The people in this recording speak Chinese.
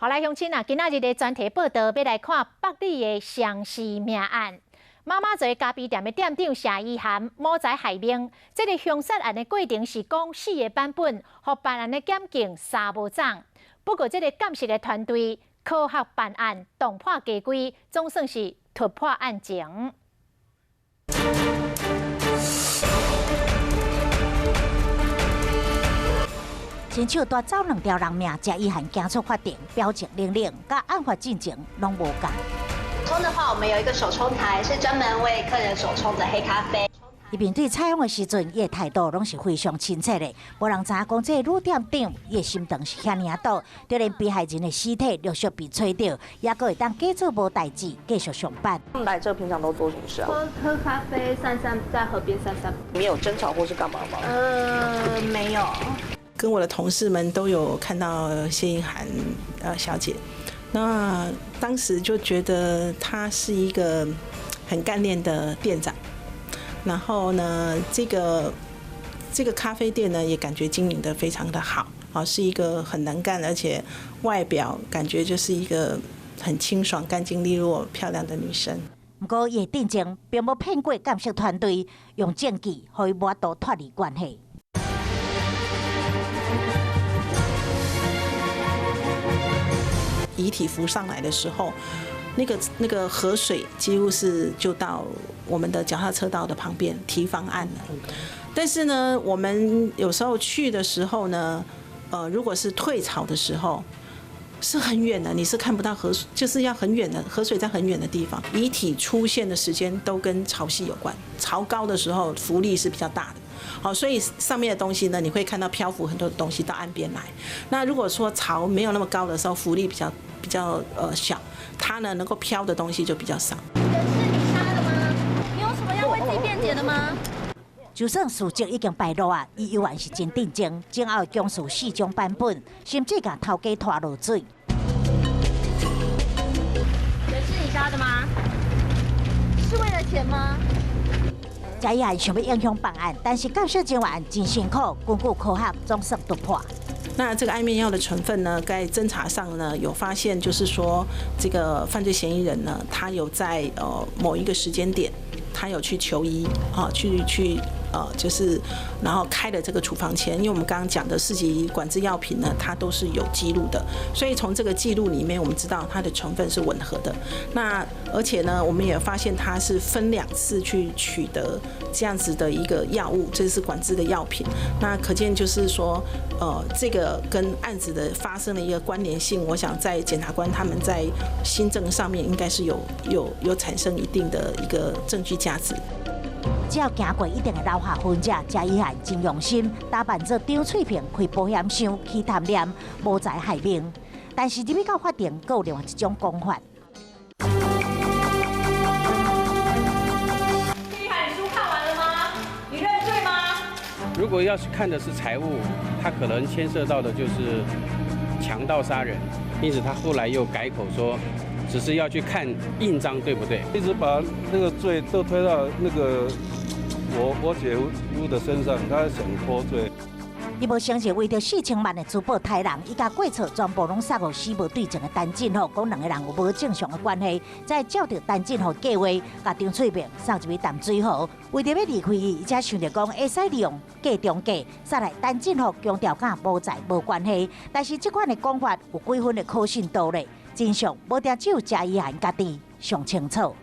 好来，乡亲啊，今仔日的专题报道要来看北里的相思命案。妈妈做咖啡店的店长谢依涵某在害命，这个凶杀案的过程是讲4个版本，和办案的检警3无长。不过，这个监视的团队科学办案，洞破家规，总算是突破案情。亲手夺走2条人命，谢依涵行出法庭，表情冷冷，甲案发进程拢无共。冲的话，我们有一个手冲台，是专门为客人手冲的黑咖啡。伊面对采访的时阵，伊的态度拢是非常亲切的，无人知影讲这个女店长伊的心肠是遐尔大，就连被害人的尸体陆续被找到，也阁会当假做无代志，继续上班。他们来这平常都做什么事啊？喝咖啡，散散，在河边散散。没有争吵或是干嘛吗？没有。跟我的同事们都有看到谢依涵小姐，那当时就觉得她是一个很干练的店长，然后呢，这个咖啡店呢也感觉经营得非常的好，是一个很能干，而且外表感觉就是一个很清爽、干净利落、漂亮的女生。不过，伊的定情并无骗过监视团队，用证据互伊无法度脱离关系。遗体浮上来的时候，那个河水几乎是就到我们的脚踏车道的旁边堤防岸了。但是呢，我们有时候去的时候呢，如果是退潮的时候，是很远的，你是看不到河水，就是要很远的河水在很远的地方。遗体出现的时间都跟潮汐有关，潮高的时候浮力是比较大的。好，所以上面的东西呢，你会看到漂浮很多的东西到岸边来。那如果说潮没有那么高的时候，浮力比较小，它呢能够漂的东西就比较少。人是你杀的吗？你有什么要为自己辩解的吗？就算事情已经败露啊，伊依然是真定情，今后讲述4种版本，甚至甲头家拖落水。人是你杀的吗？是为了钱吗？谢依涵想要影响办案，但是监视今晚真辛苦，根据科学总算突破。那这个安眠药的成分呢，在侦查上呢有发现，就是说这个犯罪嫌疑人呢，他有在某一个时间点，他有去求医就是然后开了这个处方签，因为我们刚刚讲的4级管制药品呢，它都是有记录的，所以从这个记录里面，我们知道它的成分是吻合的。那而且呢，我们也发现它是分2次去取得这样子的一个药物，这是管制的药品。那可见就是说，这个跟案子的发生的一个关联性，我想在检察官他们在心证上面应该是有产生一定的一个证据价值。只要行过一定的留下痕迹，谢依涵真用心，打扮做张翠萍开保险箱去探念，无在害命。但是入去到法庭，还有另外一种讲法。谢依涵，你书看完了吗？你认罪吗？如果要是看的是财物，他可能牵涉到的就是强盗杀人，因此他后来又改口说，只是要去看印章，对不对？一直把那个罪都推到那个我姐夫的身上，他想脱罪。伊无相信为着4000万的珠宝杀人，伊甲过错全部拢撒互死无对证的陈进虎，讲2个人有无正常的关系，再照着陈进虎计划，甲张翠萍送一杯淡水河，为着要离开伊，伊才想着讲会使利用假中介，杀来陈进虎强调甲无在无关系，但是这款的讲法有几分的可信度咧？真相无定只有谢依涵家己上清楚。